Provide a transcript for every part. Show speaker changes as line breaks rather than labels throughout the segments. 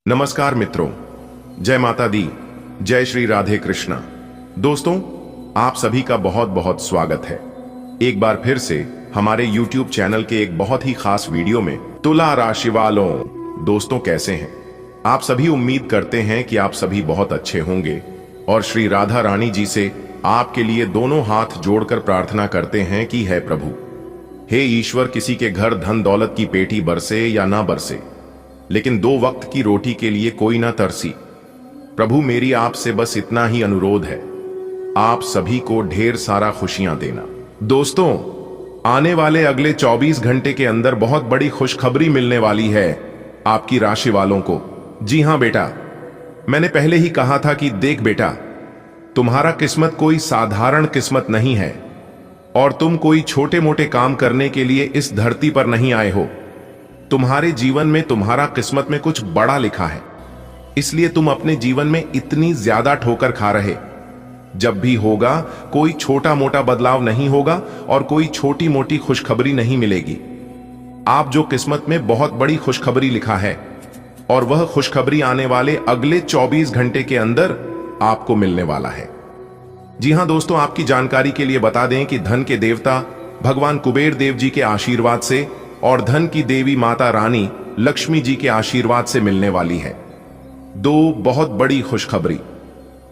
नमस्कार मित्रों, जय माता दी, जय श्री राधे कृष्णा। दोस्तों, आप सभी का बहुत बहुत स्वागत है एक बार फिर से हमारे YouTube चैनल के एक बहुत ही खास वीडियो में। तुला राशि वालों, दोस्तों कैसे हैं आप सभी? उम्मीद करते हैं कि आप सभी बहुत अच्छे होंगे और श्री राधा रानी जी से आपके लिए दोनों हाथ जोड़कर प्रार्थना करते हैं कि हे प्रभु, हे ईश्वर, किसी के घर धन दौलत की पेटी बरसे या ना बरसे, लेकिन 2 वक्त की रोटी के लिए कोई ना तरसी। प्रभु, मेरी आपसे बस इतना ही अनुरोध है, आप सभी को ढेर सारा खुशियां देना। दोस्तों, आने वाले अगले 24 घंटे के अंदर बहुत बड़ी खुशखबरी मिलने वाली है आपकी राशि वालों को। जी हां बेटा, मैंने पहले ही कहा था कि देख बेटा, तुम्हारा किस्मत कोई साधारण किस्मत नहीं है और तुम कोई छोटे मोटे काम करने के लिए इस धरती पर नहीं आए हो। तुम्हारे जीवन में, तुम्हारा किस्मत में कुछ बड़ा लिखा है, इसलिए तुम अपने जीवन में इतनी ज्यादा ठोकर खा रहे। जब भी होगा, कोई छोटा मोटा बदलाव नहीं होगा और कोई छोटी मोटी खुशखबरी नहीं मिलेगी। आप जो किस्मत में बहुत बड़ी खुशखबरी लिखा है और वह खुशखबरी आने वाले अगले 24 घंटे के अंदर आपको मिलने वाला है। जी हां दोस्तों, आपकी जानकारी के लिए बता दें कि धन के देवता भगवान कुबेर देव जी के आशीर्वाद से और धन की देवी माता रानी लक्ष्मी जी के आशीर्वाद से मिलने वाली है 2 बहुत बड़ी खुशखबरी।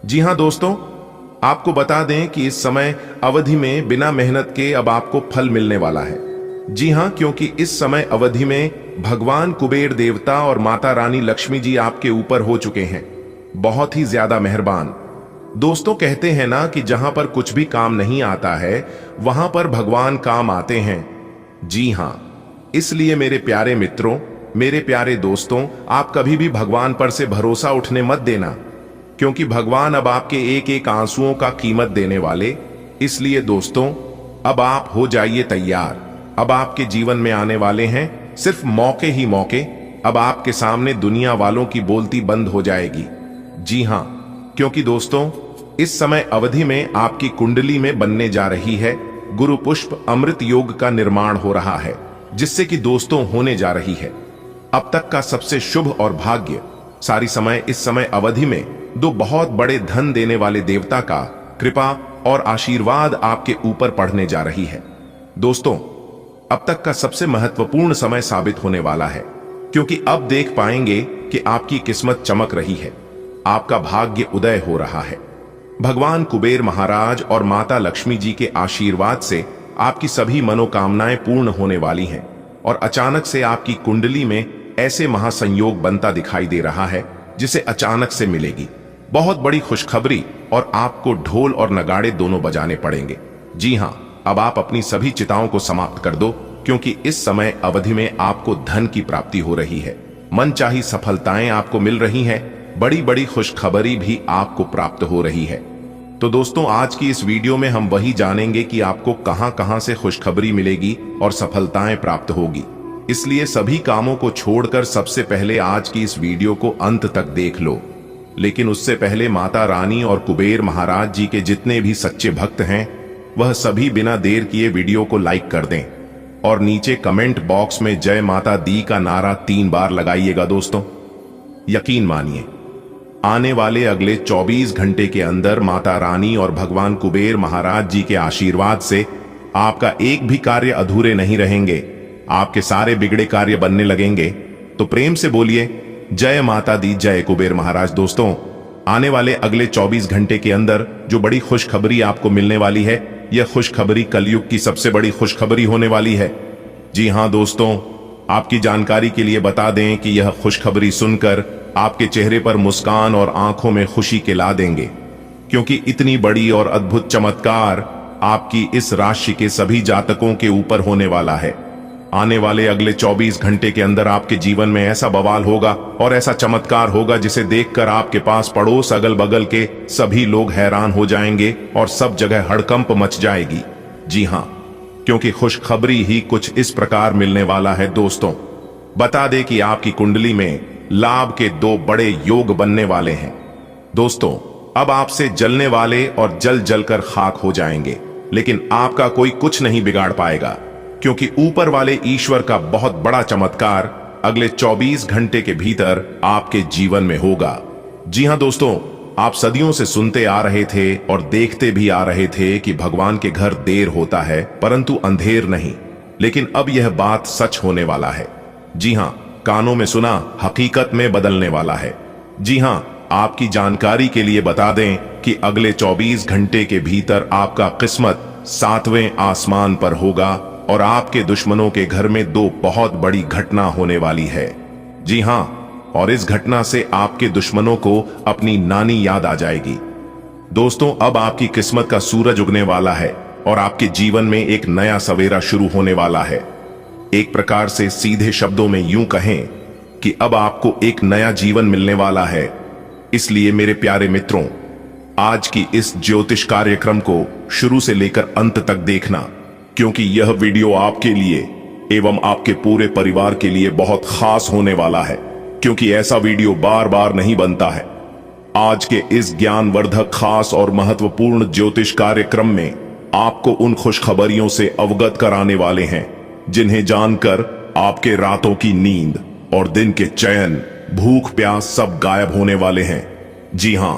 जी हां दोस्तों, आपको बता दें कि इस समय अवधि में बिना मेहनत के अब आपको फल मिलने वाला है। जी हां, क्योंकि इस समय अवधि में भगवान कुबेर देवता और माता रानी लक्ष्मी जी आपके ऊपर हो चुके हैं, बहुत ही ज्यादा मेहरबान। दोस्तों, कहते हैं ना कि जहां पर कुछ भी काम नहीं आता है वहां पर भगवान काम आते हैं। जी हां, इसलिए मेरे प्यारे मित्रों, मेरे प्यारे दोस्तों, आप कभी भी भगवान पर से भरोसा उठने मत देना, क्योंकि भगवान अब आपके एक एक आंसुओं का कीमत देने वाले। इसलिए दोस्तों, अब आप हो जाइए तैयार। अब आपके जीवन में आने वाले हैं सिर्फ मौके ही मौके। अब आपके सामने दुनिया वालों की बोलती बंद हो जाएगी। जी हां, क्योंकि दोस्तों, इस समय अवधि में आपकी कुंडली में बनने जा रही है गुरु पुष्प अमृत योग का निर्माण हो रहा है, जिससे कि दोस्तों होने जा रही है अब तक का सबसे शुभ और भाग्य सारी समय। इस समय अवधि में 2 बहुत बड़े धन देने वाले देवता का कृपा और आशीर्वाद आपके ऊपर पड़ने जा रही है। दोस्तों, अब तक का सबसे महत्वपूर्ण समय साबित होने वाला है, क्योंकि अब देख पाएंगे कि आपकी किस्मत चमक रही है, आपका भाग्य उदय हो रहा है। भगवान कुबेर महाराज और माता लक्ष्मी जी के आशीर्वाद से आपकी सभी मनोकामनाएं पूर्ण होने वाली हैं और अचानक से आपकी कुंडली में ऐसे महासंयोग बनता दिखाई दे रहा है जिसे अचानक से मिलेगी बहुत बड़ी खुशखबरी और आपको ढोल और नगाड़े दोनों बजाने पड़ेंगे। जी हां, अब आप अपनी सभी चिंताओं को समाप्त कर दो, क्योंकि इस समय अवधि में आपको धन की प्राप्ति हो रही है, मनचाही सफलताएं आपको मिल रही हैं, बड़ी बड़ी खुशखबरी भी आपको प्राप्त हो रही है। तो दोस्तों, आज की इस वीडियो में हम वही जानेंगे कि आपको कहां कहां से खुशखबरी मिलेगी और सफलताएं प्राप्त होगी। इसलिए सभी कामों को छोड़कर सबसे पहले आज की इस वीडियो को अंत तक देख लो। लेकिन उससे पहले माता रानी और कुबेर महाराज जी के जितने भी सच्चे भक्त हैं, वह सभी बिना देर किए वीडियो को लाइक कर दें और नीचे कमेंट बॉक्स में जय माता दी का नारा 3 बार लगाइएगा। दोस्तों, यकीन मानिए, आने वाले अगले 24 घंटे के अंदर माता रानी और भगवान कुबेर महाराज जी के आशीर्वाद से आपका एक भी कार्य अधूरे नहीं रहेंगे, आपके सारे बिगड़े कार्य बनने लगेंगे। तो प्रेम से बोलिए जय माता दी, जय कुबेर महाराज। दोस्तों, आने वाले अगले 24 घंटे के अंदर जो बड़ी खुशखबरी आपको मिलने वाली है, यह खुशखबरी कलयुग की सबसे बड़ी खुशखबरी होने वाली है। जी हां दोस्तों, आपकी जानकारी के लिए बता दें कि यह खुशखबरी सुनकर आपके चेहरे पर मुस्कान और आंखों में खुशी के ला देंगे, क्योंकि इतनी बड़ी और अद्भुत चमत्कार आपकी इस राशि के सभी जातकों के ऊपर होने वाला है। आने वाले अगले 24 घंटे के अंदर आपके जीवन में ऐसा बवाल होगा और ऐसा चमत्कार होगा जिसे देखकर आपके पास पड़ोस अगल बगल के सभी लोग हैरान हो जाएंगे और सब जगह हड़कंप मच जाएगी। जी हां, क्योंकि खुशखबरी ही कुछ इस प्रकार मिलने वाला है। दोस्तों, बता दें कि आपकी कुंडली में लाभ के 2 बड़े योग बनने वाले हैं। दोस्तों, अब आपसे जलने वाले और जल जलकर खाक हो जाएंगे, लेकिन आपका कोई कुछ नहीं बिगाड़ पाएगा, क्योंकि ऊपर वाले ईश्वर का बहुत बड़ा चमत्कार अगले 24 घंटे के भीतर आपके जीवन में होगा। जी हां दोस्तों, आप सदियों से सुनते आ रहे थे और देखते भी आ रहे थे कि भगवान के घर देर होता है परंतु अंधेर नहीं। लेकिन अब यह बात सच होने वाला है। जी हां, कानों में सुना हकीकत में बदलने वाला है। जी हां, आपकी जानकारी के लिए बता दें कि अगले 24 घंटे के भीतर आपका किस्मत 7वें आसमान पर होगा और आपके दुश्मनों के घर में 2 बहुत बड़ी घटना होने वाली है। जी हां, और इस घटना से आपके दुश्मनों को अपनी नानी याद आ जाएगी। दोस्तों, अब आपकी किस्मत का सूरज उगने वाला है और आपके जीवन में एक नया सवेरा शुरू होने वाला है। एक प्रकार से सीधे शब्दों में यूं कहें कि अब आपको एक नया जीवन मिलने वाला है। इसलिए मेरे प्यारे मित्रों, आज की इस ज्योतिष कार्यक्रम को शुरू से लेकर अंत तक देखना, क्योंकि यह वीडियो आपके लिए एवं आपके पूरे परिवार के लिए बहुत खास होने वाला है, क्योंकि ऐसा वीडियो बार बार नहीं बनता है। आज के इस ज्ञानवर्धक, खास और महत्वपूर्ण ज्योतिष कार्यक्रम में आपको उन खुशखबरियों से अवगत कराने वाले हैं जिन्हें जानकर आपके रातों की नींद और दिन के चैन, भूख प्यास सब गायब होने वाले हैं। जी हां,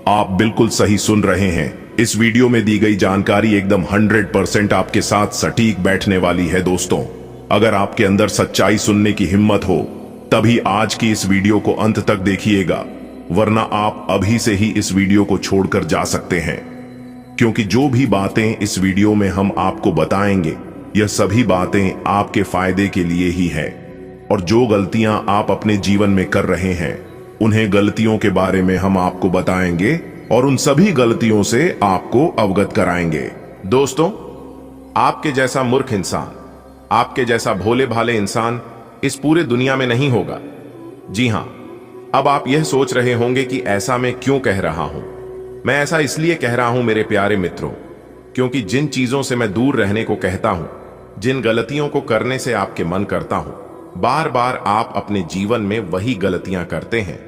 आप बिल्कुल सही सुन रहे हैं। इस वीडियो में दी गई जानकारी एकदम 100% आपके साथ सटीक बैठने वाली है। दोस्तों, अगर आपके अंदर सच्चाई सुनने की हिम्मत हो तभी आज की इस वीडियो को अंत तक देखिएगा, वरना आप अभी से ही इस वीडियो को छोड़कर जा सकते हैं। क्योंकि जो भी बातें इस वीडियो में हम आपको बताएंगे, यह सभी बातें आपके फायदे के लिए ही है। और जो गलतियां आप अपने जीवन में कर रहे हैं, उन्हें गलतियों के बारे में हम आपको बताएंगे और उन सभी गलतियों से आपको अवगत कराएंगे। दोस्तों, आपके जैसा मूर्ख इंसान, आपके जैसा भोले भाले इंसान इस पूरे दुनिया में नहीं होगा। जी हां, अब आप यह सोच रहे होंगे कि ऐसा मैं क्यों कह रहा हूं। मैं ऐसा इसलिए कह रहा हूं मेरे प्यारे मित्रों, क्योंकि जिन चीजों से मैं दूर रहने को कहता हूं, जिन गलतियों को करने से आपके मन करता हूं, बार बार आप अपने जीवन में वही गलतियां करते हैं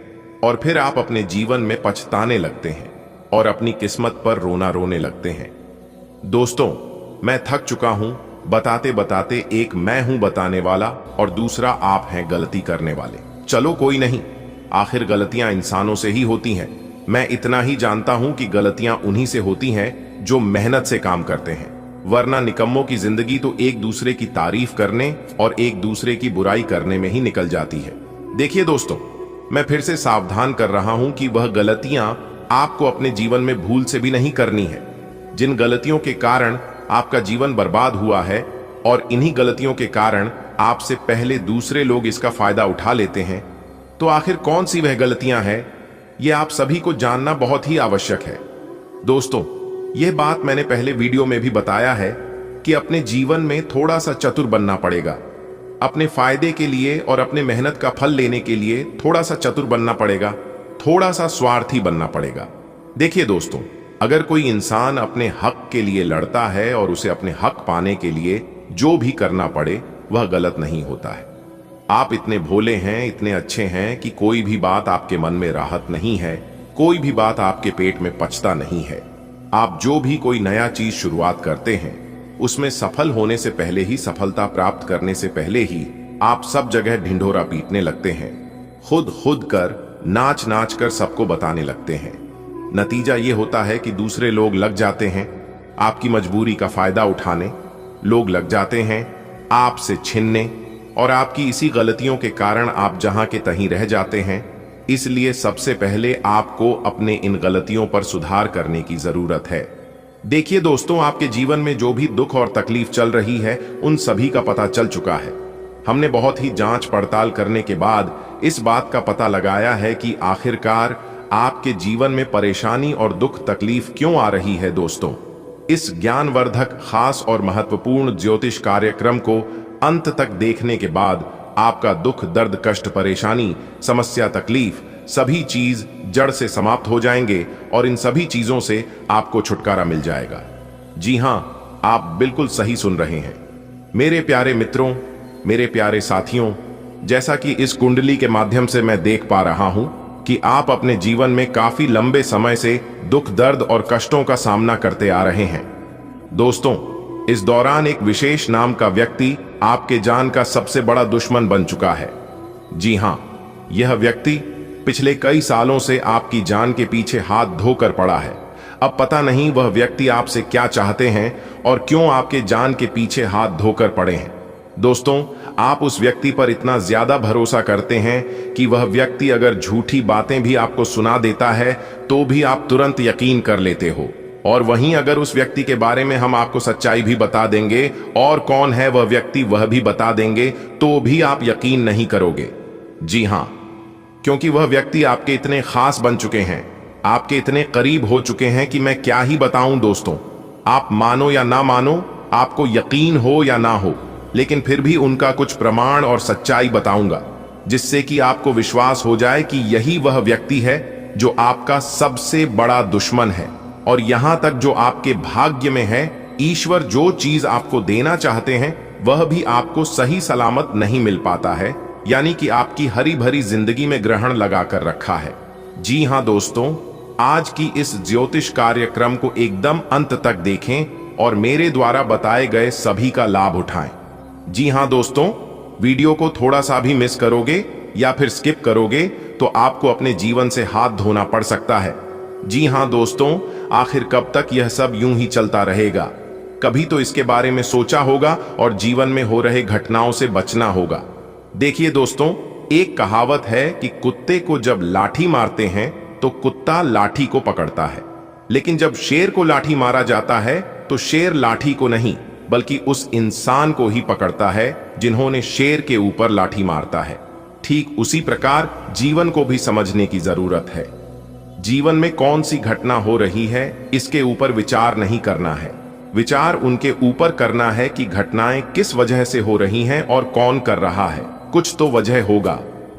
और फिर आप अपने जीवन में पछताने लगते हैं और अपनी किस्मत पर रोना रोने लगते हैं। दोस्तों, मैं थक चुका हूं बताते बताते। एक मैं हूं बताने वाला और दूसरा आप हैं गलती करने वाले। चलो कोई नहीं, आखिर गलतियां इंसानों से ही होती हैं। मैं इतना ही जानता हूं कि गलतियां उन्हीं से होती हैं जो मेहनत से काम करते हैं, वरना निकम्मों की जिंदगी तो एक दूसरे की तारीफ करने और एक दूसरे की बुराई करने में ही निकल जाती है। देखिए दोस्तों, मैं फिर से सावधान कर रहा हूं कि वह गलतियां आपको अपने जीवन में भूल से भी नहीं करनी है। जिन गलतियों के कारण आपका जीवन बर्बाद हुआ है और इन्हीं गलतियों के कारण आपसे पहले दूसरे लोग इसका फायदा उठा लेते हैं, तो आखिर कौन सी वह गलतियां हैं, यह आप सभी को जानना बहुत ही आवश्यक है। दोस्तों, यह बात मैंने पहले वीडियो में भी बताया है कि अपने जीवन में थोड़ा सा चतुर बनना पड़ेगा। अपने फायदे के लिए और अपने मेहनत का फल लेने के लिए थोड़ा सा चतुर बनना पड़ेगा, थोड़ा सा स्वार्थी बनना पड़ेगा। देखिए दोस्तों, अगर कोई इंसान अपने हक के लिए लड़ता है और उसे अपने हक पाने के लिए जो भी करना पड़े, वह गलत नहीं होता है। आप इतने भोले हैं, इतने अच्छे हैं कि कोई भी बात आपके मन में राहत नहीं है, कोई भी बात आपके पेट में पचता नहीं है। आप जो भी कोई नया चीज शुरुआत करते हैं, उसमें सफल होने से पहले ही, सफलता प्राप्त करने से पहले ही आप सब जगह ढिंढोरा पीटने लगते हैं, खुद कर नाच नाच कर सबको बताने लगते हैं। नतीजा ये होता है कि दूसरे लोग लग जाते हैं आपकी मजबूरी का फायदा उठाने, लोग लग जाते हैं आपसे छीनने, और आपकी इसी गलतियों के कारण आप जहां के तहीं रह जाते हैं। इसलिए सबसे पहले आपको अपने इन गलतियों पर सुधार करने की जरूरत है। देखिए दोस्तों, आपके जीवन में जो भी दुख और तकलीफ चल रही है, उन सभी का पता चल चुका है। हमने बहुत ही जांच पड़ताल करने के बाद इस बात का पता लगाया है कि आखिरकार आपके जीवन में परेशानी और दुख तकलीफ क्यों आ रही है। दोस्तों, इस ज्ञानवर्धक, खास और महत्वपूर्ण ज्योतिष कार्यक्रम को अंत तक देखने के बाद आपका दुख, दर्द, कष्ट, परेशानी, समस्या, तकलीफ सभी चीज जड़ से समाप्त हो जाएंगे और इन सभी चीजों से आपको छुटकारा मिल जाएगा। जी हां, आप बिल्कुल सही सुन रहे हैं मेरे प्यारे मित्रों, मेरे प्यारे साथियों। जैसा कि इस कुंडली के माध्यम से मैं देख पा रहा हूं कि आप अपने जीवन में काफी लंबे समय से दुख, दर्द और कष्टों का सामना करते आ रहे हैं। दोस्तों, इस दौरान एक विशेष नाम का व्यक्ति आपके जान का सबसे बड़ा दुश्मन बन चुका है। जी हां, यह व्यक्ति पिछले कई सालों से आपकी जान के पीछे हाथ धोकर पड़ा है। अब पता नहीं वह व्यक्ति आपसे क्या चाहते हैं और क्यों आपके जान के पीछे हाथ धोकर पड़े हैं। दोस्तों, आप उस व्यक्ति पर इतना ज्यादा भरोसा करते हैं कि वह व्यक्ति अगर झूठी बातें भी आपको सुना देता है तो भी आप तुरंत यकीन कर लेते हो। और वहीं अगर उस व्यक्ति के बारे में हम आपको सच्चाई भी बता देंगे और कौन है वह व्यक्ति वह भी बता देंगे तो भी आप यकीन नहीं करोगे। जी हां, क्योंकि वह व्यक्ति आपके इतने खास बन चुके हैं, आपके इतने करीब हो चुके हैं कि मैं क्या ही बताऊं दोस्तों। आप मानो या ना मानो, आपको यकीन हो या ना हो, लेकिन फिर भी उनका कुछ प्रमाण और सच्चाई बताऊंगा जिससे कि आपको विश्वास हो जाए कि यही वह व्यक्ति है जो आपका सबसे बड़ा दुश्मन है। और यहां तक जो आपके भाग्य में है, ईश्वर जो चीज आपको देना चाहते हैं वह भी आपको सही सलामत नहीं मिल पाता है, यानी कि आपकी हरी भरी जिंदगी में ग्रहण लगा कर रखा है। जी हां दोस्तों, आज की इस ज्योतिष कार्यक्रम को एकदम अंत तक देखें और मेरे द्वारा बताए गए सभी का लाभ उठाएं। जी हां दोस्तों, वीडियो को थोड़ा सा भी मिस करोगे या फिर स्किप करोगे तो आपको अपने जीवन से हाथ धोना पड़ सकता है। जी हां दोस्तों, आखिर कब तक यह सब यूं ही चलता रहेगा? कभी तो इसके बारे में सोचा होगा और जीवन में हो रहे घटनाओं से बचना होगा। देखिए दोस्तों, एक कहावत है कि कुत्ते को जब लाठी मारते हैं तो कुत्ता लाठी को पकड़ता है, लेकिन जब शेर को लाठी मारा जाता है तो शेर लाठी को नहीं बल्कि उस इंसान को ही पकड़ता है जिन्होंने शेर के ऊपर लाठी मारता है। ठीक उसी प्रकार जीवन को भी समझने की जरूरत है। जीवन में कौन सी घटना हो रही है इसके ऊपर विचार नहीं करना है, विचार उनके ऊपर करना है कि घटनाएं किस वजह से हो रही हैं और कौन कर रहा है। कुछ तो वजह होगा,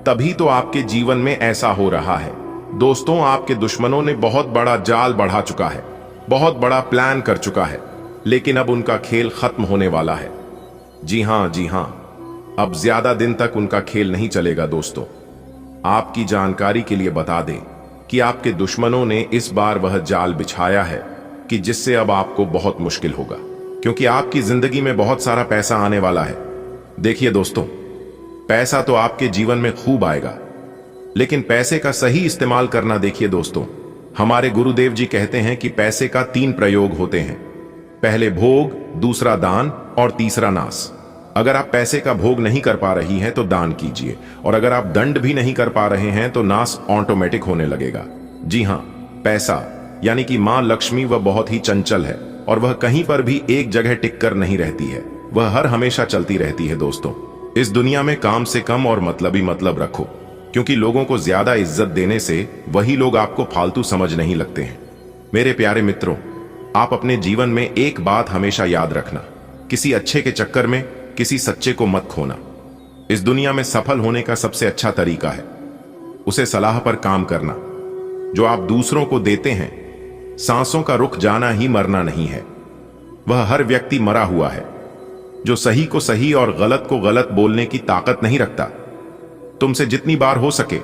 तभी तो आपके जीवन में ऐसा हो रहा है। दोस्तों, आपके दुश्मनों ने बहुत बड़ा जाल बढ़ा चुका है, बहुत बड़ा प्लान कर चुका है, लेकिन अब उनका खेल खत्म होने वाला है। जी हां, अब ज्यादा दिन तक उनका खेल नहीं चलेगा। दोस्तों, आपकी जानकारी के लिए बता दें कि आपके दुश्मनों ने इस बार वह जाल बिछाया है कि जिससे अब आपको बहुत मुश्किल होगा, क्योंकि आपकी जिंदगी में बहुत सारा पैसा आने वाला है। देखिए दोस्तों, पैसा तो आपके जीवन में खूब आएगा, लेकिन पैसे का सही इस्तेमाल करना देखिए दोस्तों। हमारे गुरुदेव जी कहते हैं कि पैसे का 3 प्रयोग होते हैं, पहले भोग, दूसरा दान और तीसरा नाश। अगर आप पैसे का भोग नहीं कर पा रही हैं तो दान कीजिए, और अगर आप दंड भी नहीं कर पा रहे हैं तो नाश ऑटोमेटिक होने लगेगा। जी हां, पैसा यानी कि मां लक्ष्मी वह बहुत ही चंचल है और वह कहीं पर भी एक जगह टिक कर नहीं रहती है, वह हर हमेशा चलती रहती है। दोस्तों, इस दुनिया में काम से कम और मतलब ही मतलब रखो, क्योंकि लोगों को ज्यादा इज्जत देने से वही लोग आपको फालतू समझ नहीं लगते हैं। मेरे प्यारे मित्रों, आप अपने जीवन में एक बात हमेशा याद रखना, किसी अच्छे के चक्कर में किसी सच्चे को मत खोना। इस दुनिया में सफल होने का सबसे अच्छा तरीका है उसे सलाह पर काम करना। जो आप दूसरों को देते हैं, सांसों का रुक जाना ही मरना नहीं है। वह हर व्यक्ति मरा हुआ है जो सही को सही और गलत को गलत बोलने की ताकत नहीं रखता। तुमसे जितनी बार हो सके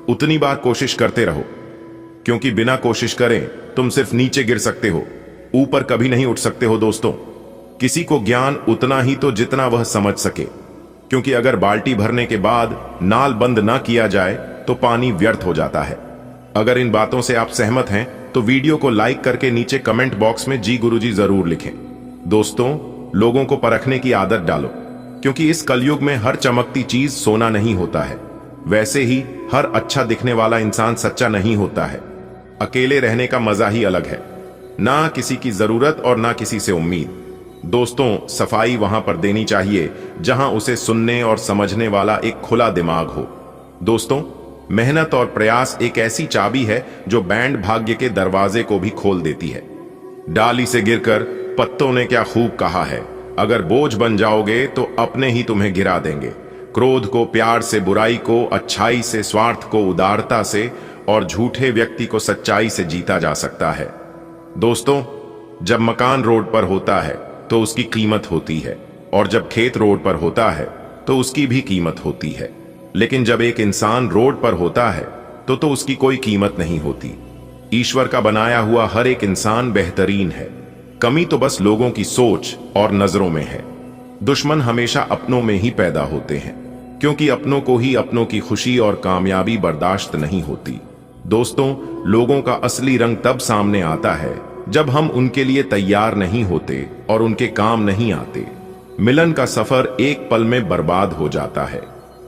उतनी बार कोशिश करते रहो, क्योंकि बिना कोशिश करें तुम सिर्फ नीचे गिर सकते हो, ऊपर कभी नहीं उठ सकते हो। दोस्तों, किसी को ज्ञान उतना ही तो जितना वह समझ सके, क्योंकि अगर बाल्टी भरने के बाद नाल बंद ना किया जाए तो पानी व्यर्थ हो जाता है। अगर इन बातों से आप सहमत हैं तो वीडियो को लाइक करके नीचे कमेंट बॉक्स में जी गुरुजी जरूर लिखें। दोस्तों, लोगों को परखने की आदत डालो, क्योंकि इस कलयुग में हर चमकती चीज सोना नहीं होता है, वैसे ही हर अच्छा दिखने वाला इंसान सच्चा नहीं होता है। अकेले रहने का मजा ही अलग है, ना किसी की जरूरत और ना किसी से उम्मीद। दोस्तों, सफाई वहां पर देनी चाहिए जहां उसे सुनने और समझने वाला एक खुला दिमाग हो। दोस्तों, मेहनत और प्रयास एक ऐसी चाबी है जो बैंड भाग्य के दरवाजे को भी खोल देती है। डाली से गिरकर पत्तों ने क्या खूब कहा है, अगर बोझ बन जाओगे तो अपने ही तुम्हें गिरा देंगे। क्रोध को प्यार से, बुराई को अच्छाई से, स्वार्थ को उदारता से और झूठे व्यक्ति को सच्चाई से जीता जा सकता है। दोस्तों, जब मकान रोड पर होता है तो उसकी कीमत होती है, और जब खेत रोड पर होता है तो उसकी भी कीमत होती है, लेकिन जब एक इंसान रोड पर होता है तो उसकी कोई कीमत नहीं होती। ईश्वर का बनाया हुआ हर एक इंसान बेहतरीन है, कमी तो बस लोगों की सोच और नजरों में है। दुश्मन हमेशा अपनों में ही पैदा होते हैं। क्योंकि अपनों को ही अपनों की खुशी और कामयाबी बर्दाश्त नहीं होती। दोस्तों, लोगों का असली रंग तब सामने आता है जब हम उनके लिए तैयार नहीं होते और उनके काम नहीं आते। मिलन का सफर एक पल में बर्बाद हो जाता है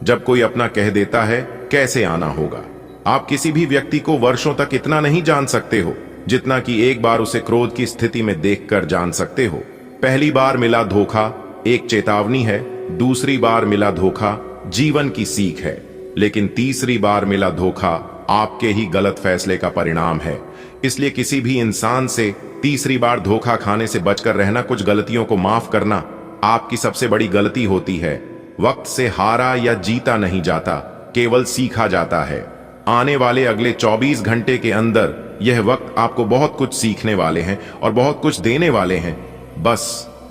जब कोई अपना कह देता है कैसे आना होगा। आप किसी भी व्यक्ति को वर्षों तक इतना नहीं जान सकते हो जितना कि एक बार उसे क्रोध की स्थिति में देखकर जान सकते हो। पहली बार मिला धोखा एक चेतावनी है, दूसरी बार मिला धोखा जीवन की सीख है, लेकिन तीसरी बार मिला धोखा आपके ही गलत फैसले का परिणाम है। इसलिए किसी भी इंसान से तीसरी बार धोखा खाने से बचकर रहना, कुछ गलतियों को माफ करना आपकी सबसे बड़ी गलती होती है। वक्त से हारा या जीता नहीं जाता, केवल सीखा जाता है। आने वाले अगले 24 घंटे के अंदर यह वक्त आपको बहुत कुछ सीखने वाले हैं और बहुत कुछ देने वाले हैं। बस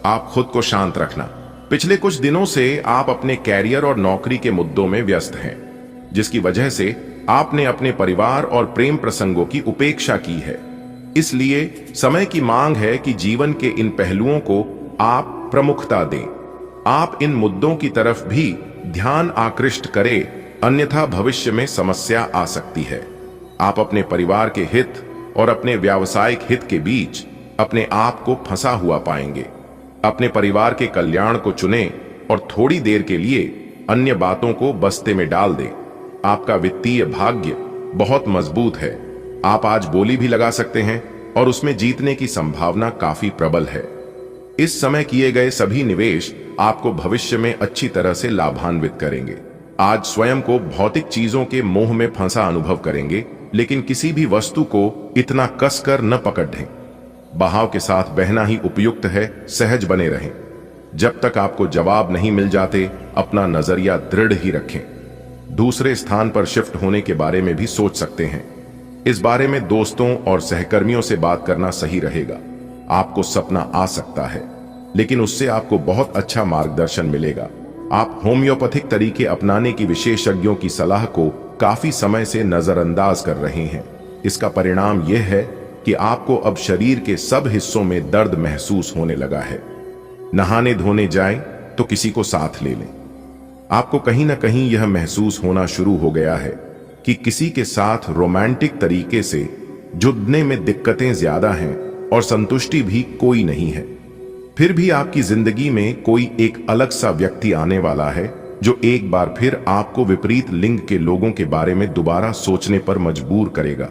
आप खुद को शांत रखना। पिछले कुछ दिनों से आप अपने कैरियर और नौकरी के मुद्दों में व्यस्त हैं, जिसकी वजह से आपने अपने परिवार और प्रेम प्रसंगों की उपेक्षा की है। इसलिए समय की मांग है कि जीवन के इन पहलुओं को आप प्रमुखता दें। आप इन मुद्दों की तरफ भी ध्यान आकृष्ट करें, अन्यथा भविष्य में समस्या आ सकती है। आप अपने परिवार के हित और अपने व्यावसायिक हित के बीच अपने आप को फंसा हुआ पाएंगे। अपने परिवार के कल्याण को चुनें और थोड़ी देर के लिए अन्य बातों को बस्ते में डाल दें। आपका वित्तीय भाग्य बहुत मजबूत है। आप आज बोली भी लगा सकते हैं और उसमें जीतने की संभावना काफी प्रबल है। इस समय किए गए सभी निवेश आपको भविष्य में अच्छी तरह से लाभान्वित करेंगे। आज स्वयं को भौतिक चीजों के मोह में फंसा अनुभव करेंगे, लेकिन किसी भी वस्तु को इतना कसकर न पकड़ दें। बहाव के साथ बहना ही उपयुक्त है। सहज बने रहें। जब तक आपको जवाब नहीं मिल जाते, अपना नजरिया दृढ़ ही रखें। दूसरे स्थान पर शिफ्ट होने के बारे में भी सोच सकते हैं। इस बारे में दोस्तों और सहकर्मियों से बात करना सही रहेगा। आपको सपना आ सकता है, लेकिन उससे आपको बहुत अच्छा मार्गदर्शन मिलेगा। आप होम्योपैथिक तरीके अपनाने की विशेषज्ञों की सलाह को काफी समय से नजरअंदाज कर रहे हैं। इसका परिणाम यह है कि आपको अब शरीर के सब हिस्सों में दर्द महसूस होने लगा है। नहाने धोने जाएं तो किसी को साथ ले लें। आपको कहीं ना कहीं यह महसूस होना शुरू हो गया है कि किसी के साथ रोमांटिक तरीके से जुड़ने में दिक्कतें ज्यादा हैं और संतुष्टि भी कोई नहीं है। फिर भी आपकी जिंदगी में कोई एक अलग सा व्यक्ति आने वाला है जो एक बार फिर आपको विपरीत लिंग के लोगों के बारे में दोबारा सोचने पर मजबूर करेगा।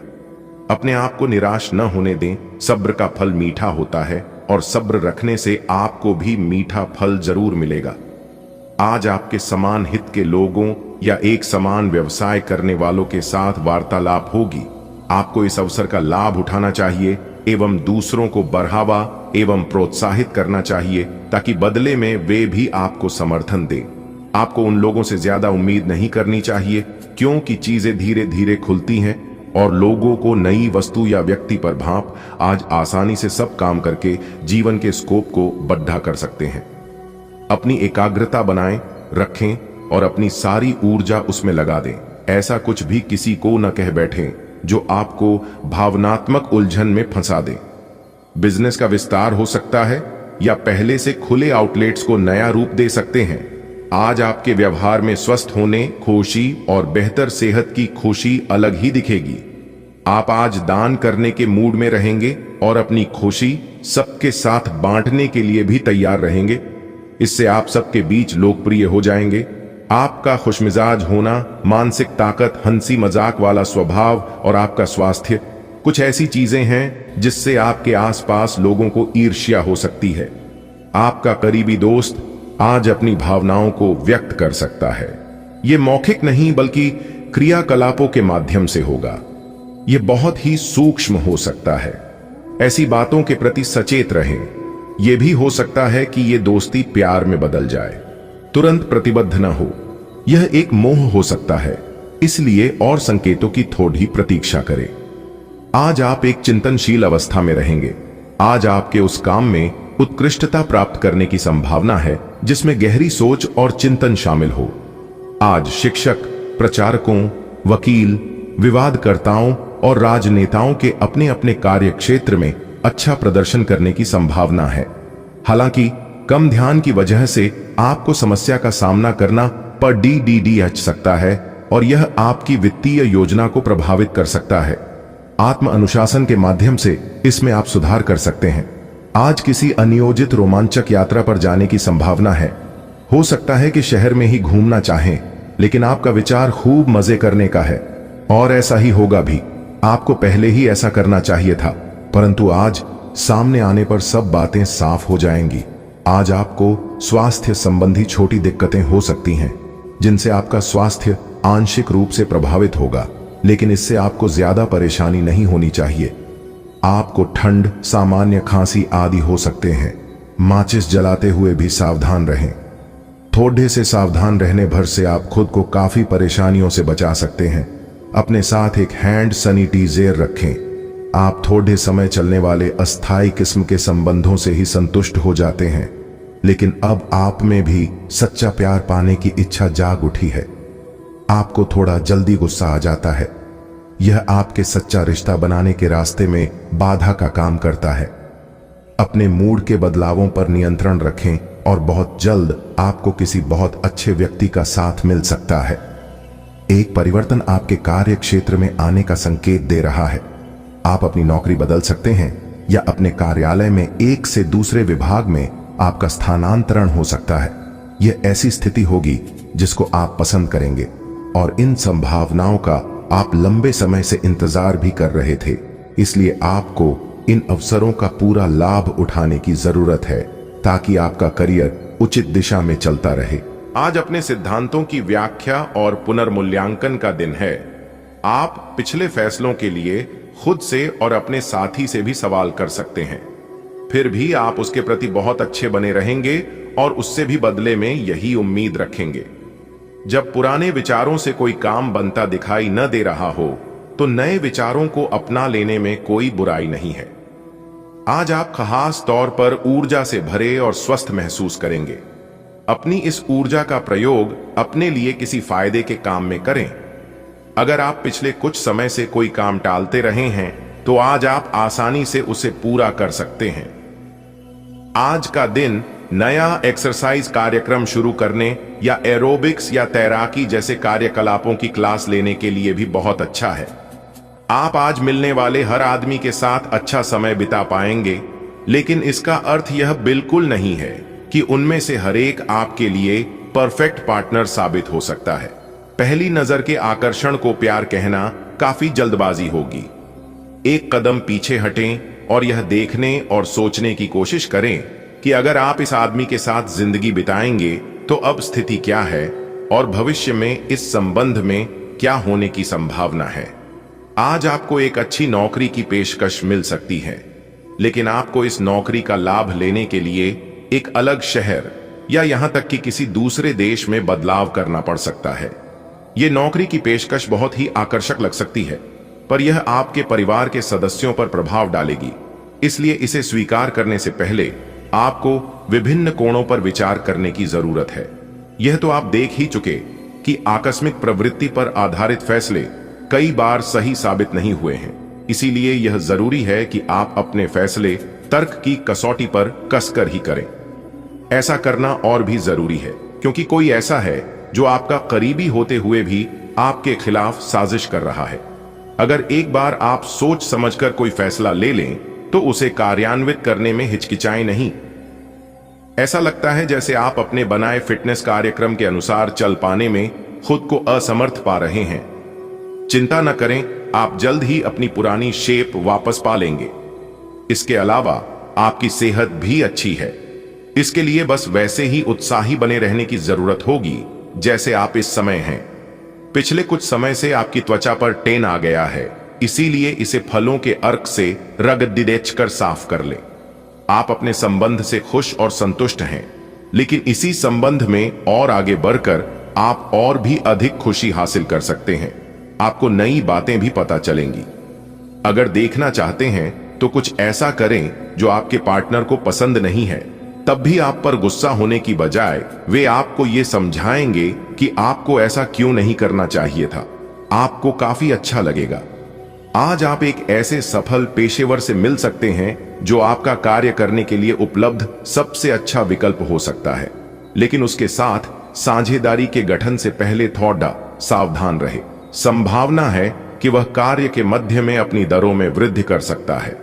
अपने आप को निराश न होने दें। सब्र का फल मीठा होता है और सब्र रखने से आपको भी मीठा फल जरूर मिलेगा। आज आपके समान हित के लोगों या एक समान व्यवसाय करने वालों के साथ वार्तालाप होगी। आपको इस अवसर का लाभ उठाना चाहिए एवं दूसरों को बढ़ावा एवं प्रोत्साहित करना चाहिए, ताकि बदले में वे भी आपको समर्थन दें। आपको उन लोगों से ज्यादा उम्मीद नहीं करनी चाहिए, क्योंकि चीजें धीरे धीरे खुलती हैं और लोगों को नई वस्तु या व्यक्ति पर भांप आज आसानी से सब काम करके जीवन के स्कोप को बढ़ा कर सकते हैं। अपनी एकाग्रता बनाएं रखें और अपनी सारी ऊर्जा उसमें लगा दें। ऐसा कुछ भी किसी को न कह बैठें जो आपको भावनात्मक उलझन में फंसा दे। बिजनेस का विस्तार हो सकता है या पहले से खुले आउटलेट्स को नया रूप दे सकते हैं। आज आपके व्यवहार में स्वस्थ होने, खुशी और बेहतर सेहत की खुशी अलग ही दिखेगी। आप आज दान करने के मूड में रहेंगे और अपनी खुशी सबके साथ बांटने के लिए भी तैयार रहेंगे। इससे आप सबके बीच लोकप्रिय हो जाएंगे। आपका खुशमिजाज होना, मानसिक ताकत, हंसी मजाक वाला स्वभाव और आपका स्वास्थ्य कुछ ऐसी चीजें हैं जिससे आपके आसपास लोगों को ईर्ष्या हो सकती है। आपका करीबी दोस्त आज अपनी भावनाओं को व्यक्त कर सकता है। यह मौखिक नहीं बल्कि क्रियाकलापों के माध्यम से होगा। यह बहुत ही सूक्ष्म हो सकता है। ऐसी बातों के प्रति सचेत रहें। यह भी हो सकता है कि यह दोस्ती प्यार में बदल जाए। तुरंत प्रतिबद्ध न हो, यह एक मोह हो सकता है, इसलिए और संकेतों की थोड़ी प्रतीक्षा करें। आज आप एक चिंतनशील अवस्था में रहेंगे। आज आपके उस काम में उत्कृष्टता प्राप्त करने की संभावना है जिसमें गहरी सोच और चिंतन शामिल हो। आज शिक्षक, प्रचारकों, वकील, विवादकर्ताओं और राजनेताओं के अपने अपने कार्य क्षेत्र में अच्छा प्रदर्शन करने की संभावना है। हालांकि कम ध्यान की वजह से आपको समस्या का सामना करना पर DDDH सकता है और यह आपकी वित्तीय योजना को प्रभावित कर सकता है। आत्म अनुशासन के माध्यम से इसमें आप सुधार कर सकते हैं। आज किसी अनियोजित रोमांचक यात्रा पर जाने की संभावना है। हो सकता है कि शहर में ही घूमना चाहें, लेकिन आपका विचार खूब मजे करने का है और ऐसा ही होगा भी। आपको पहले ही ऐसा करना चाहिए था, परंतु आज सामने आने पर सब बातें साफ हो जाएंगी। आज आपको स्वास्थ्य संबंधी छोटी दिक्कतें हो सकती हैं, जिनसे आपका स्वास्थ्य आंशिक रूप से प्रभावित होगा, लेकिन इससे आपको ज्यादा परेशानी नहीं होनी चाहिए। आपको ठंड, सामान्य खांसी आदि हो सकते हैं। माचिस जलाते हुए भी सावधान रहें। थोड़े से सावधान रहने भर से आप खुद को काफी परेशानियों से बचा सकते हैं। अपने साथ एक हैंड सैनिटाइजर रखें। आप थोड़े समय चलने वाले अस्थायी किस्म के संबंधों से ही संतुष्ट हो जाते हैं, लेकिन अब आप में भी सच्चा प्यार पाने की इच्छा जाग उठी है। आपको थोड़ा जल्दी गुस्सा आ जाता है। यह आपके सच्चा रिश्ता बनाने के रास्ते में बाधा का काम करता है। अपने मूड के बदलावों पर नियंत्रण रखें और बहुत जल्द आपको किसी बहुत अच्छे व्यक्ति का साथ मिल सकता है। एक परिवर्तन आपके कार्य क्षेत्र में आने का संकेत दे रहा है। आप अपनी नौकरी बदल सकते हैं या अपने कार्यालय में एक से दूसरे विभाग में आपका स्थानांतरण हो सकता है। यह ऐसी स्थिति होगी जिसको आप पसंद करेंगे और इन संभावनाओं का आप लंबे समय से इंतजार भी कर रहे थे। इसलिए आपको इन अवसरों का पूरा लाभ उठाने की जरूरत है ताकि आपका करियर उचित दिशा में चलता रहे। आज अपने सिद्धांतों की व्याख्या और पुनर्मूल्यांकन का दिन है। आप पिछले फैसलों के लिए खुद से और अपने साथी से भी सवाल कर सकते हैं, फिर भी आप उसके प्रति बहुत अच्छे बने रहेंगे और उससे भी बदले में यही उम्मीद रखेंगे। जब पुराने विचारों से कोई काम बनता दिखाई न दे रहा हो तो नए विचारों को अपना लेने में कोई बुराई नहीं है। आज आप खास तौर पर ऊर्जा से भरे और स्वस्थ महसूस करेंगे। अपनी इस ऊर्जा का प्रयोग अपने लिए किसी फायदे के काम में करें। अगर आप पिछले कुछ समय से कोई काम टालते रहे हैं तो आज आप आसानी से उसे पूरा कर सकते हैं। आज का दिन नया एक्सरसाइज कार्यक्रम शुरू करने या एरोबिक्स या तैराकी जैसे कार्यकलापों की क्लास लेने के लिए भी बहुत अच्छा है। आप आज मिलने वाले हर आदमी के साथ अच्छा समय बिता पाएंगे, लेकिन इसका अर्थ यह बिल्कुल नहीं है कि उनमें से हर एक आपके लिए परफेक्ट पार्टनर साबित हो सकता है। पहली नजर के आकर्षण को प्यार कहना काफी जल्दबाजी होगी। एक कदम पीछे हटें और यह देखने और सोचने की कोशिश करें कि अगर आप इस आदमी के साथ जिंदगी बिताएंगे तो अब स्थिति क्या है और भविष्य में इस संबंध में क्या होने की संभावना है। आज आपको एक अच्छी नौकरी की पेशकश मिल सकती है, लेकिन आपको इस नौकरी का लाभ लेने के लिए एक अलग शहर या यहां तक कि किसी दूसरे देश में बदलाव करना पड़ सकता है। यह नौकरी की पेशकश बहुत ही आकर्षक लग सकती है, पर यह आपके परिवार के सदस्यों पर प्रभाव डालेगी। इसलिए इसे स्वीकार करने से पहले आपको विभिन्न कोणों पर विचार करने की जरूरत है। यह तो आप देख ही चुके कि आकस्मिक प्रवृत्ति पर आधारित फैसले कई बार सही साबित नहीं हुए हैं। इसीलिए यह जरूरी है कि आप अपने फैसले तर्क की कसौटी पर कसकर ही करें। ऐसा करना और भी जरूरी है क्योंकि कोई ऐसा है जो आपका करीबी होते हुए भी आपके खिलाफ साजिश कर रहा है। अगर एक बार आप सोच समझकर कोई फैसला ले लें तो उसे कार्यान्वित करने में हिचकिचाएं नहीं। ऐसा लगता है जैसे आप अपने बनाए फिटनेस कार्यक्रम के अनुसार चल पाने में खुद को असमर्थ पा रहे हैं। चिंता न करें, आप जल्द ही अपनी पुरानी शेप वापस पा लेंगे। इसके अलावा आपकी सेहत भी अच्छी है। इसके लिए बस वैसे ही उत्साही बने रहने की जरूरत होगी जैसे आप इस समय हैं। पिछले कुछ समय से आपकी त्वचा पर टेन आ गया है, इसीलिए इसे फलों के अर्क से रगड़ कर साफ कर लें। आप अपने संबंध से खुश और संतुष्ट हैं, लेकिन इसी संबंध में और आगे बढ़कर आप और भी अधिक खुशी हासिल कर सकते हैं। आपको नई बातें भी पता चलेंगी। अगर देखना चाहते हैं तो कुछ ऐसा करें जो आपके पार्टनर को पसंद नहीं है, तब भी आप पर गुस्सा होने की बजाय वे आपको ये समझाएंगे कि आपको ऐसा क्यों नहीं करना चाहिए था। आपको काफी अच्छा लगेगा। आज आप एक ऐसे सफल पेशेवर से मिल सकते हैं जो आपका कार्य करने के लिए उपलब्ध सबसे अच्छा विकल्प हो सकता है, लेकिन उसके साथ साझेदारी के गठन से पहले थोड़ा सावधान रहे। संभावना है कि वह कार्य के मध्य में अपनी दरों में वृद्धि कर सकता है।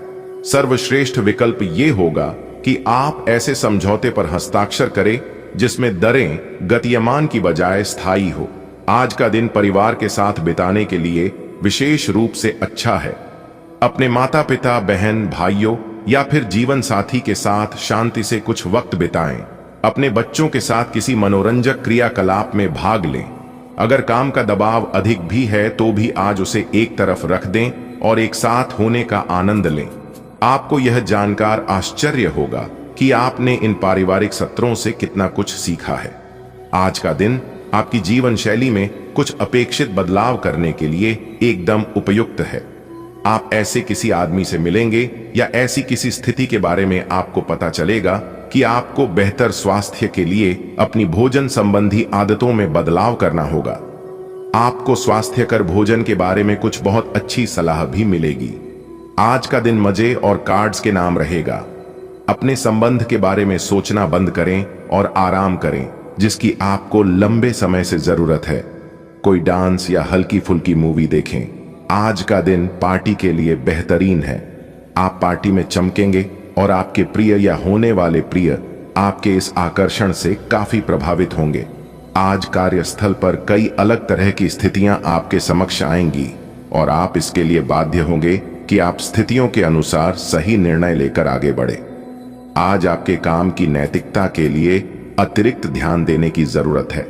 सर्वश्रेष्ठ विकल्प ये होगा कि आप ऐसे समझौते पर हस्ताक्षर करें जिसमें दरें गतिमान की बजाय स्थायी हो। आज का दिन परिवार के साथ बिताने के लिए विशेष रूप से अच्छा है। अपने माता पिता, बहन, भाइयों या फिर जीवन साथी के साथ शांति से कुछ वक्त बिताएं। अपने बच्चों के साथ किसी मनोरंजक क्रियाकलाप में भाग लें। अगर काम का दबाव अधिक भी है तो भी आज उसे एक तरफ रख दें और एक साथ होने का आनंद लें। आपको यह जानकर आश्चर्य होगा कि आपने इन पारिवारिक सत्रों से कितना कुछ सीखा है। आज का दिन आपकी जीवन शैली में कुछ अपेक्षित बदलाव करने के लिए एकदम उपयुक्त है। आप ऐसे किसी आदमी से मिलेंगे या ऐसी किसी स्थिति के बारे में आपको पता चलेगा कि आपको बेहतर स्वास्थ्य के लिए अपनी भोजन संबंधी आदतों में बदलाव करना होगा। आपको स्वास्थ्यकर भोजन के बारे में कुछ बहुत अच्छी सलाह भी मिलेगी। आज का दिन मजे और कार्ड्स के नाम रहेगा। अपने संबंध के बारे में सोचना बंद करें और आराम करें, जिसकी आपको लंबे समय से जरूरत है। कोई डांस या हल्की फुल्की मूवी देखें। आज का दिन पार्टी के लिए बेहतरीन है। आप पार्टी में चमकेंगे और आपके प्रिय या होने वाले प्रिय आपके इस आकर्षण से काफी प्रभावित होंगे। आज कार्यस्थल पर कई अलग तरह की स्थितियां आपके समक्ष आएंगी और आप इसके लिए बाध्य होंगे कि आप स्थितियों के अनुसार सही निर्णय लेकर आगे बढ़े। आज आपके काम की नैतिकता के लिए अतिरिक्त ध्यान देने की जरूरत है।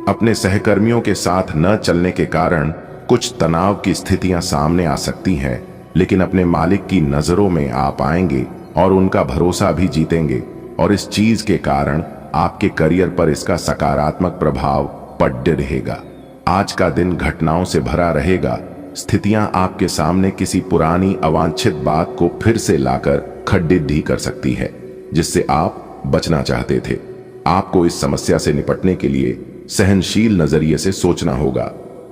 अपने सहकर्मियों के साथ न चलने के कारण कुछ तनाव की स्थितियां सामने आ सकती हैं, लेकिन अपने मालिक की नजरों में आप आएंगे और उनका भरोसा भी जीतेंगे और इस चीज के कारण आपके करियर पर इसका सकारात्मक प्रभाव पड़ते रहेगा। आज का दिन घटनाओं से भरा रहेगा। स्थितियां आपके सामने किसी पुरानी अवांछित बात को फिर से लाकर खंडित भी कर सकती है, जिससे आप बचना चाहते थे। आपको इस समस्या से निपटने के लिए सहनशील नजरिए से सोचना होगा,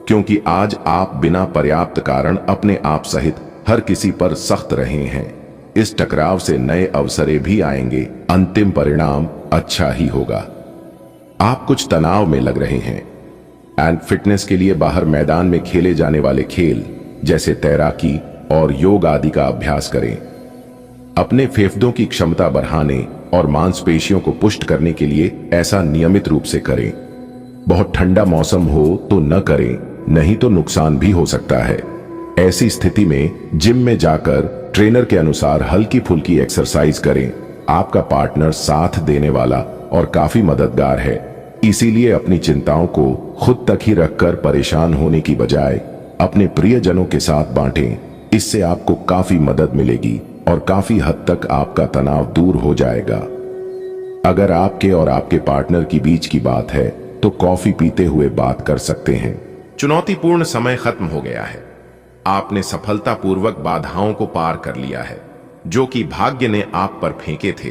क्योंकि आज आप बिना पर्याप्त कारण अपने आप सहित हर किसी पर सख्त रहे हैं। इस टकराव से नए अवसरें भी आएंगे। अंतिम परिणाम अच्छा ही होगा। आप कुछ तनाव में लग रहे हैं एंड फिटनेस के लिए बाहर मैदान में खेले जाने वाले खेल जैसे तैराकी और योग आदि का अभ्यास करें। अपने फेफड़ों की क्षमता बढ़ाने और मांसपेशियों को पुष्ट करने के लिए ऐसा नियमित रूप से करें। बहुत ठंडा मौसम हो तो न करें, नहीं तो नुकसान भी हो सकता है। ऐसी स्थिति में जिम में जाकर ट्रेनर के अनुसार हल्की फुल्की एक्सरसाइज करें। आपका पार्टनर साथ देने वाला और काफी मददगार है, इसीलिए अपनी चिंताओं को खुद तक ही रखकर परेशान होने की बजाय अपने प्रियजनों के साथ बांटें। इससे आपको काफी मदद मिलेगी और काफी हद तक आपका तनाव दूर हो जाएगा। अगर आपके और आपके पार्टनर की बीच की बात है तो कॉफी पीते हुए बात कर सकते हैं।
चुनौतीपूर्ण समय खत्म हो गया है। आपने सफलतापूर्वक बाधाओं को पार कर लिया है, जो कि भाग्य ने आप पर फेंके थे।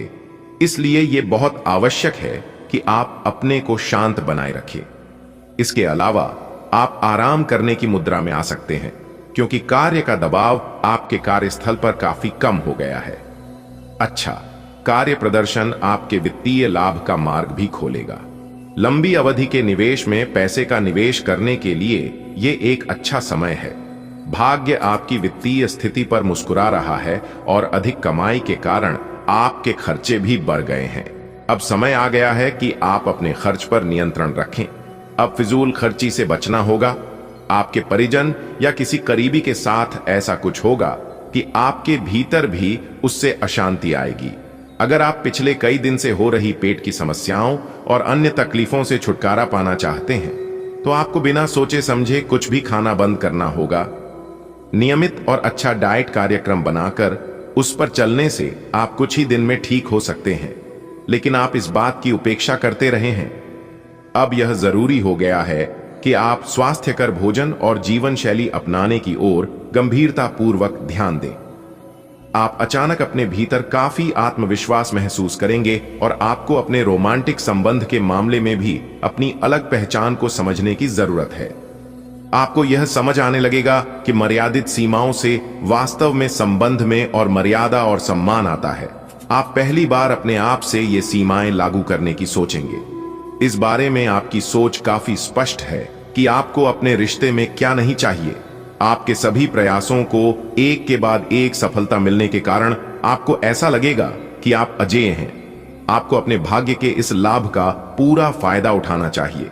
इसलिए यह बहुत आवश्यक है कि आप अपने को शांत बनाए रखें। इसके अलावा आप आराम करने की मुद्रा में आ सकते हैं, क्योंकि कार्य का दबाव आपके कार्यस्थल पर काफी कम हो गया है। अच्छा कार्य प्रदर्शन आपके वित्तीय लाभ का मार्ग भी खोलेगा। लंबी अवधि के निवेश में पैसे का निवेश करने के लिए यह एक अच्छा समय है। भाग्य आपकी वित्तीय स्थिति पर मुस्कुरा रहा है और अधिक कमाई के कारण आपके खर्चे भी बढ़ गए हैं। अब समय आ गया है कि आप अपने खर्च पर नियंत्रण रखें। अब फिजूल खर्ची से बचना होगा। आपके परिजन या किसी करीबी के साथ ऐसा कुछ होगा कि आपके भीतर भी उससे अशांति आएगी। अगर आप पिछले कई दिन से हो रही पेट की समस्याओं और अन्य तकलीफों से छुटकारा पाना चाहते हैं, तो आपको बिना सोचे समझे कुछ भी खाना बंद करना होगा। नियमित और अच्छा डाइट कार्यक्रम बनाकर उस पर चलने से आप कुछ ही दिन में ठीक हो सकते हैं, लेकिन आप इस बात की उपेक्षा करते रहे हैं। अब यह जरूरी हो गया है कि आप स्वास्थ्यकर भोजन और जीवन शैली अपनाने की ओर गंभीरतापूर्वक ध्यान दें। आप अचानक अपने भीतर काफी आत्मविश्वास महसूस करेंगे और आपको अपने रोमांटिक संबंध के मामले में भी अपनी अलग पहचान को समझने की जरूरत है। आपको यह समझ आने लगेगा कि मर्यादित सीमाओं से वास्तव में संबंध में और मर्यादा और सम्मान आता है। आप पहली बार अपने आप से ये सीमाएं लागू करने की सोचेंगे। इस बारे में आपकी सोच काफी स्पष्ट है कि आपको अपने रिश्ते में क्या नहीं चाहिए। आपके सभी प्रयासों को एक के बाद एक सफलता मिलने के कारण आपको ऐसा लगेगा कि आप अजेय हैं। आपको अपने भाग्य के इस लाभ का पूरा फायदा उठाना चाहिए।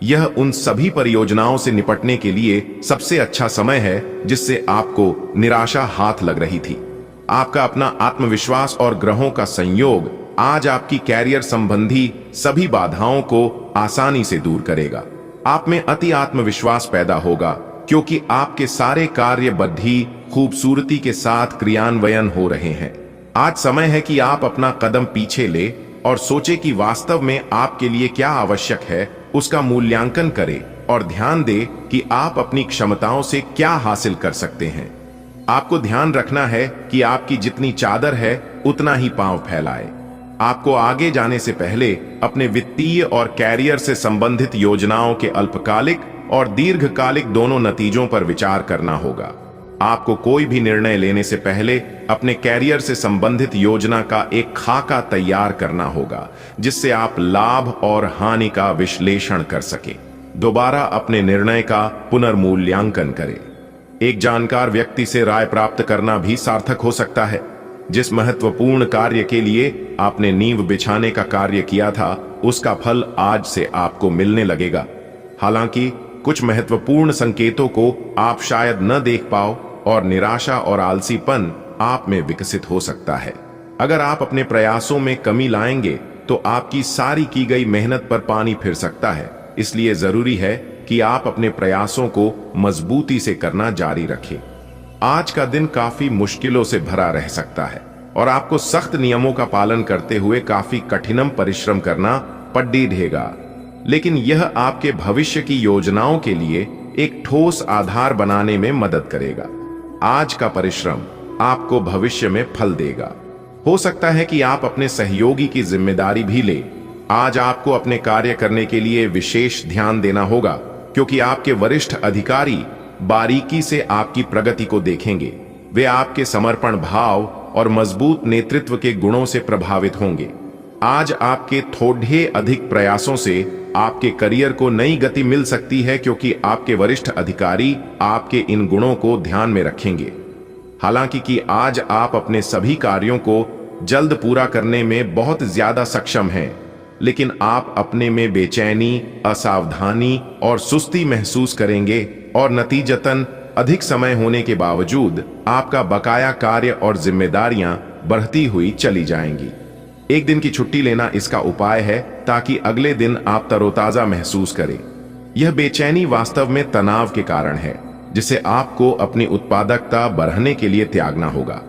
यह उन सभी परियोजनाओं से निपटने के लिए सबसे अच्छा समय है जिससे आपको निराशा हाथ लग रही थी। आपका अपना आत्मविश्वास और ग्रहों का संयोग आज आपकी कैरियर संबंधी सभी बाधाओं को आसानी से दूर करेगा। आप में अति आत्मविश्वास पैदा होगा क्योंकि आपके सारे कार्य बुद्धि खूबसूरती के साथ क्रियान्वयन हो रहे हैं। आज समय है कि आप अपना कदम पीछे ले और सोचे कि वास्तव में आपके लिए क्या आवश्यक है, उसका मूल्यांकन करें और ध्यान दें कि आप अपनी क्षमताओं से क्या हासिल कर सकते हैं। आपको ध्यान रखना है कि आपकी जितनी चादर है उतना ही पांव फैलाए। आपको आगे जाने से पहले अपने वित्तीय और कैरियर से संबंधित योजनाओं के अल्पकालिक और दीर्घकालिक दोनों नतीजों पर विचार करना होगा। आपको कोई भी निर्णय लेने से पहले अपने कैरियर से संबंधित योजना का एक खाका तैयार करना होगा जिससे आप लाभ और हानि का विश्लेषण कर सके। दोबारा अपने निर्णय का पुनर्मूल्यांकन करें। एक जानकार व्यक्ति से राय प्राप्त करना भी सार्थक हो सकता है। जिस महत्वपूर्ण कार्य के लिए आपने नींव बिछाने का कार्य किया था उसका फल आज से आपको मिलने लगेगा। हालांकि कुछ महत्वपूर्ण संकेतों को आप शायद न देख पाओ और निराशा और आलसीपन आप में विकसित हो सकता है। अगर आप अपने प्रयासों में कमी लाएंगे तो आपकी सारी की गई मेहनत पर पानी फिर सकता है। इसलिए जरूरी है कि आप अपने प्रयासों को मजबूती से करना जारी रखें। आज का दिन काफी मुश्किलों से भरा रह सकता है और आपको सख्त नियमों का पालन करते हुए काफी कठिनम परिश्रम करना पड़ेगा, लेकिन यह आपके भविष्य की योजनाओं के लिए एक ठोस आधार बनाने में मदद करेगा। आज का परिश्रम आपको भविष्य में फल देगा। हो सकता है कि आप अपने सहयोगी की जिम्मेदारी भी ले। आज आपको अपने कार्य करने के लिए विशेष ध्यान देना होगा क्योंकि आपके वरिष्ठ अधिकारी बारीकी से आपकी प्रगति को देखेंगे। वे आपके समर्पण भाव और मजबूत नेतृत्व के गुणों से प्रभावित होंगे। आज आपके थोड़े अधिक प्रयासों से आपके करियर को नई गति मिल सकती है क्योंकि आपके वरिष्ठ अधिकारी आपके इन गुणों को ध्यान में रखेंगे। हालांकि कि आज आप अपने सभी कार्यों को जल्द पूरा करने में बहुत ज्यादा सक्षम हैं, लेकिन आप अपने में बेचैनी, असावधानी और सुस्ती महसूस करेंगे और नतीजतन अधिक समय होने के बावजूद आपका बकाया कार्य और जिम्मेदारियां बढ़ती हुई चली जाएंगी। एक दिन की छुट्टी लेना इसका उपाय है ताकि अगले दिन आप तरोताजा महसूस करें। यह बेचैनी वास्तव में तनाव के कारण है जिसे आपको अपनी उत्पादकता बढ़ाने के लिए त्यागना होगा।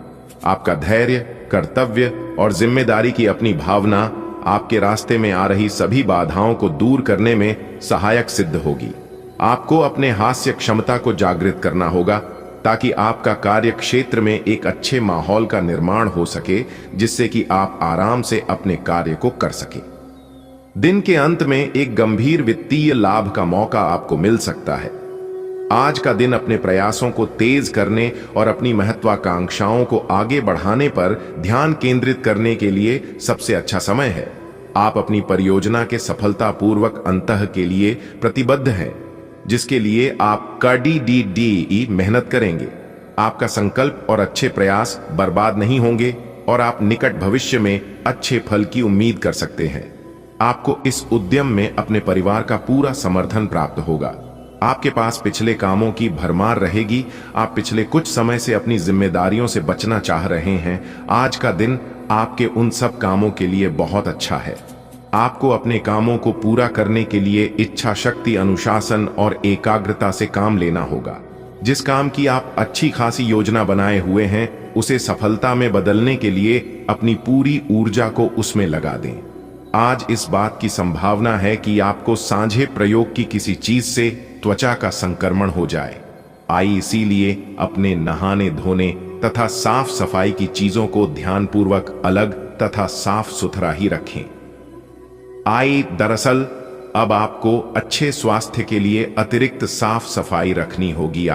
आपका धैर्य, कर्तव्य और जिम्मेदारी की अपनी भावना आपके रास्ते में आ रही सभी बाधाओं को दूर करने में सहायक सिद्ध होगी। आपको अपने हास्य क्षमता को जागृत करना होगा ताकि आपका कार्य क्षेत्र में एक अच्छे माहौल का निर्माण हो सके जिससे कि आप आराम से अपने कार्य को कर सके। दिन के अंत में एक गंभीर वित्तीय लाभ का मौका आपको मिल सकता है। आज का दिन अपने प्रयासों को तेज करने और अपनी महत्वाकांक्षाओं को आगे बढ़ाने पर ध्यान केंद्रित करने के लिए सबसे अच्छा समय है। आप अपनी परियोजना के सफलतापूर्वक अंत के लिए प्रतिबद्ध हैं, जिसके लिए आप कड़ी मेहनत करेंगे। आपका संकल्प और अच्छे प्रयास बर्बाद नहीं होंगे और आप निकट भविष्य में अच्छे फल की उम्मीद कर सकते हैं। आपको इस उद्यम में अपने परिवार का पूरा समर्थन प्राप्त होगा। आपके पास पिछले कामों की भरमार रहेगी। आप पिछले कुछ समय से अपनी जिम्मेदारियों से बचना चाह रहे हैं। आज का दिन आपके उन सब कामों के लिए बहुत अच्छा है। आपको अपने कामों को पूरा करने के लिए इच्छा शक्ति, अनुशासन और एकाग्रता से काम लेना होगा। जिस काम की आप अच्छी खासी योजना बनाए हुए हैं उसे सफलता में बदलने के लिए अपनी पूरी ऊर्जा को उसमें लगा दें। आज इस बात की संभावना है कि आपको सांझे प्रयोग की किसी चीज से त्वचा का संक्रमण हो जाए। इसीलिए अपने नहाने धोने तथा साफ सफाई की चीजों को ध्यानपूर्वक अलग तथा साफ सुथरा ही रखें। दरअसल अब आपको अच्छे स्वास्थ्य के लिए अतिरिक्त साफ सफाई रखनी होगी।